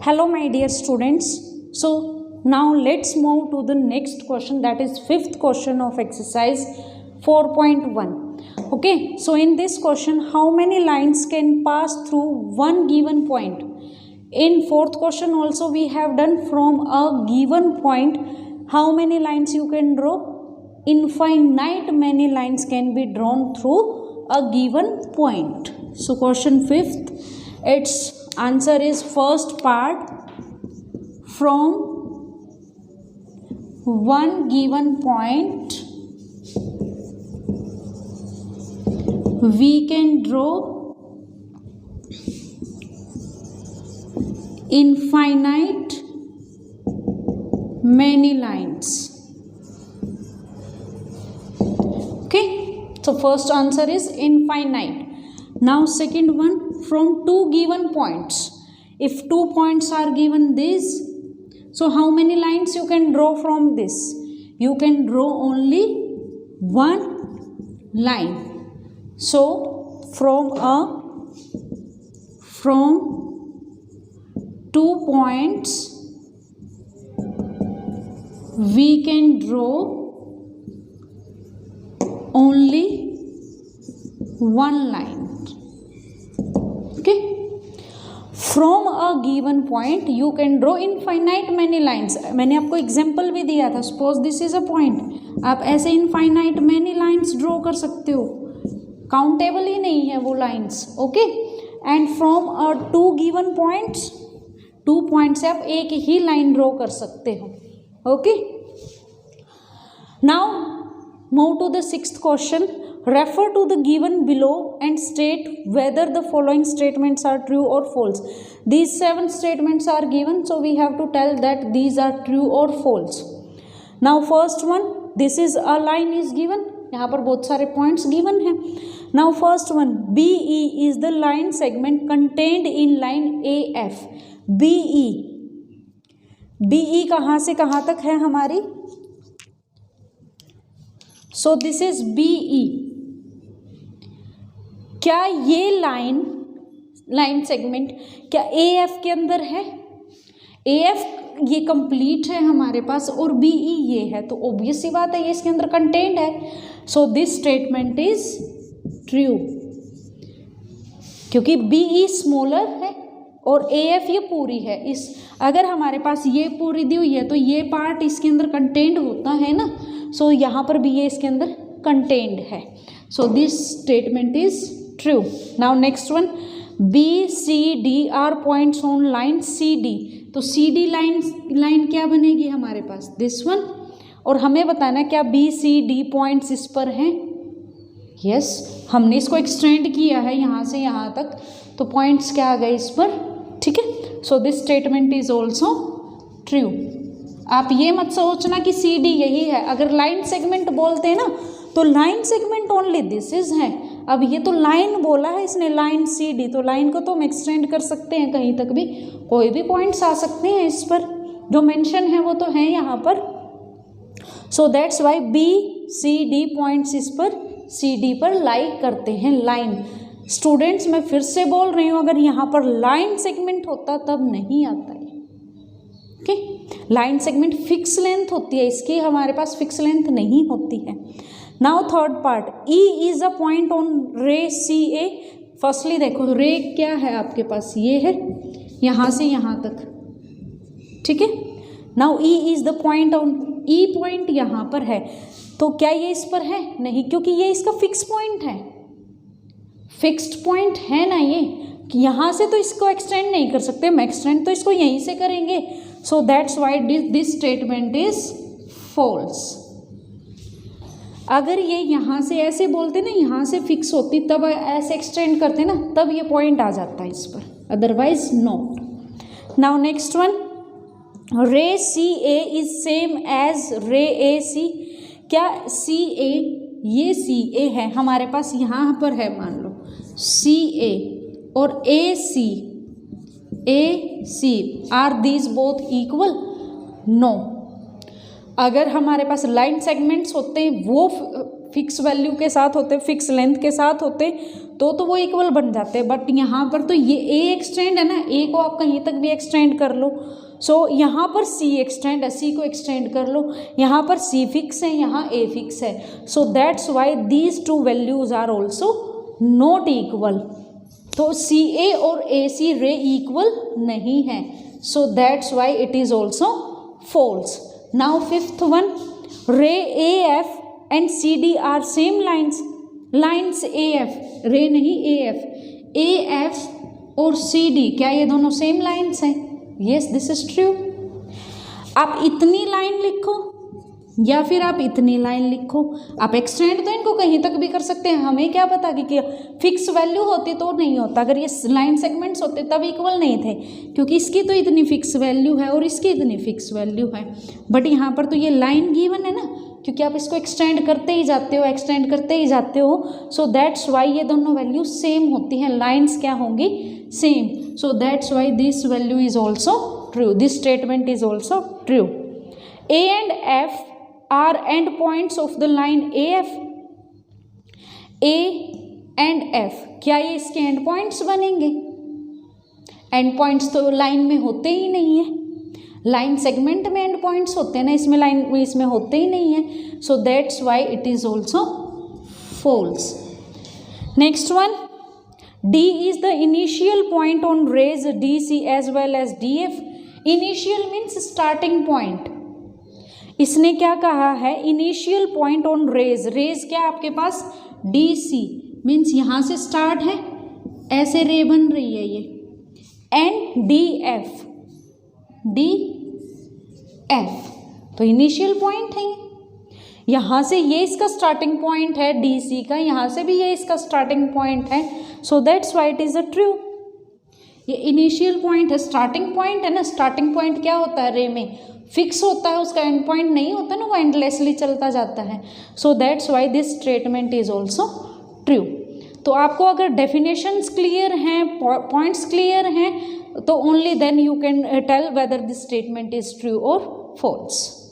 Hello my dear students. So now let's move to the next question, that is fifth question of exercise 4.1. Okay, so in this question, how many lines can pass through one given point? In fourth question also we have done from a given point how many lines you can draw. Infinite many lines can be drawn through a given point. So question fifth, its answer is first part, from one given point we can draw infinite many lines. Okay, so first answer is infinite. Now second one, from two given points. If 2 points are given this, so how many lines you can draw from this? You can draw only one line. So from 2 points we can draw only one line. Okay, from a given point you can draw infinite many lines. मैंने आपको example भी दिया था, suppose this is a point, आप ऐसे infinite many lines draw कर सकते हो, काउंटेबल ही नहीं है वो lines. Okay, and from a two given points, 2 point से आप एक ही लाइन ड्रॉ कर सकते हो. Okay, now move to the sixth question. Refer to the given below and state whether the following statements are true or false. These 7 statements are given, so we have to tell that these are true or false. Now first one, this is a line is given. यहाँ पर बहुत सारे points given हैं. Now first one, BE is the line segment contained in line AF. BE कहाँ से कहाँ तक है हमारी? So this is BE. क्या ये लाइन सेगमेंट क्या AF के अंदर है? AF ये कंप्लीट है हमारे पास और BE ये है, तो ऑब्वियस सी बात है ये इसके अंदर कंटेंट है. So this statement is true, क्योंकि BE स्मॉलर है और AF ये पूरी है. इस अगर हमारे पास ये पूरी दी हुई है तो ये पार्ट इसके अंदर कंटेंट होता है ना, सो यहाँ पर भी ये इसके अंदर कंटेंट है. So this statement is true. Now next one, BCD are points on line CD. तो CD लाइन क्या बनेगी हमारे पास? This one. और हमें बताना क्या BCD पॉइंट्स इस पर हैं? यस, हमने इसको एक्सटेंड किया है यहाँ से यहाँ तक, तो पॉइंट्स क्या आ गए इस पर. ठीक है, so this statement is also true. आप ये मत सोचना कि CD यही है. अगर लाइन सेगमेंट बोलते हैं ना तो line segment only this is है. अब ये तो लाइन बोला है इसने, लाइन CD, तो लाइन को तो हम एक्सटेंड कर सकते हैं कहीं तक भी, कोई भी पॉइंट्स आ सकते हैं इस पर, जो मेंशन है वो तो है यहाँ पर. सो दैट्स वाई BCD पॉइंट्स इस पर CD पर लाई करते हैं, लाइन. स्टूडेंट्स मैं फिर से बोल रही हूँ, अगर यहाँ पर लाइन सेगमेंट होता तब नहीं आता है. Okay, line segment fix length होती है इसकी, हमारे पास फिक्स लेंथ नहीं होती है. Now third part, E is a point on रे CA. फर्स्टली देखो रे क्या है आपके पास, ये है यहाँ से यहाँ तक. ठीक है, now E is the point on, E point यहाँ पर है, तो क्या ये इस पर है? नहीं, क्योंकि ये इसका फिक्स पॉइंट है, फिक्स्ड पॉइंट है ना ये. यहाँ से तो इसको एक्सटेंड नहीं कर सकते, हम एक्सटेंड तो इसको यहीं से करेंगे. So that's why this statement is false. अगर ये यहाँ से ऐसे बोलते ना, यहाँ से फिक्स होती तब ऐसे एक्सटेंड करते ना, तब ये पॉइंट आ जाता है इस पर, otherwise not. Now next one, रे CA इज सेम एज रे AC. क्या CA, ये CA है हमारे पास, यहाँ पर है मान लो CA, और AC are these both equal? No. अगर हमारे पास लाइन सेगमेंट्स होते हैं वो फिक्स वैल्यू के साथ होते, फिक्स लेंथ के साथ होते, तो वो इक्वल बन जाते हैं, बट यहाँ पर तो ये ए एक्सटेंड है ना, ए को आप कहीं तक भी एक्सटेंड कर लो। सो यहाँ पर सी एक्सटेंड है, सी को एक्सटेंड कर लो, यहाँ पर सी फिक्स है, यहाँ ए फिक्स है। So that's why these two values are also not equal. तो सी ए और ए सी रे इक्वल नहीं है, so that's why it is also false. Now fifth one, ray A F and C D are same lines. Lines A F, ray नहीं A F, A F और C D क्या ये दोनों same lines हैं? Yes, this is true. आप इतनी line लिखो या फिर आप इतनी लाइन लिखो, आप एक्सटेंड तो इनको कहीं तक भी कर सकते हैं। हमें क्या पता कि फिक्स वैल्यू होती तो नहीं होता, अगर ये लाइन सेगमेंट्स होते तब इक्वल नहीं थे, क्योंकि इसकी तो इतनी फिक्स वैल्यू है और इसकी इतनी फिक्स वैल्यू है। बट यहाँ पर तो ये लाइन गिवन है ना, क्योंकि आप इसको एक्सटेंड करते ही जाते हो, एक्सटेंड करते ही जाते हो। सो दैट्स वाई ये दोनों वैल्यू सेम होती हैं, लाइन्स क्या होंगी? Same. So that's why this value is also true, this statement is also true. A and F R and points of the line A F. A and F क्या ये इसके and points बनेंगे? And points तो line में होते ही नहीं है, लाइन सेगमेंट में एंड पॉइंट्स होते हैं ना, इसमें लाइन में इसमें होते ही नहीं है। So that's why it is also false. Next one, D is the initial point on rays DC as well as DF. Initial means starting point. इसने क्या कहा है? Initial point on rays. Rays क्या आपके पास? DC means यहाँ से start है, ऐसे रे बन रही है ये, and DF, DF तो इनिशियल पॉइंट है ये। यहाँ से ये इसका स्टार्टिंग पॉइंट है DC का, यहाँ से भी ये इसका स्टार्टिंग पॉइंट है। So that's why it is a true. ये इनिशियल पॉइंट है, स्टार्टिंग पॉइंट है ना। स्टार्टिंग पॉइंट क्या होता है? रे में फिक्स होता है, उसका एंड पॉइंट नहीं होता ना, वो एंडलेसली चलता जाता है। So that's why this statement is also true. तो आपको अगर डेफिनेशंस क्लियर हैं, पॉइंट्स क्लियर हैं, तो only then you can tell whether this statement is true और फॉल्स।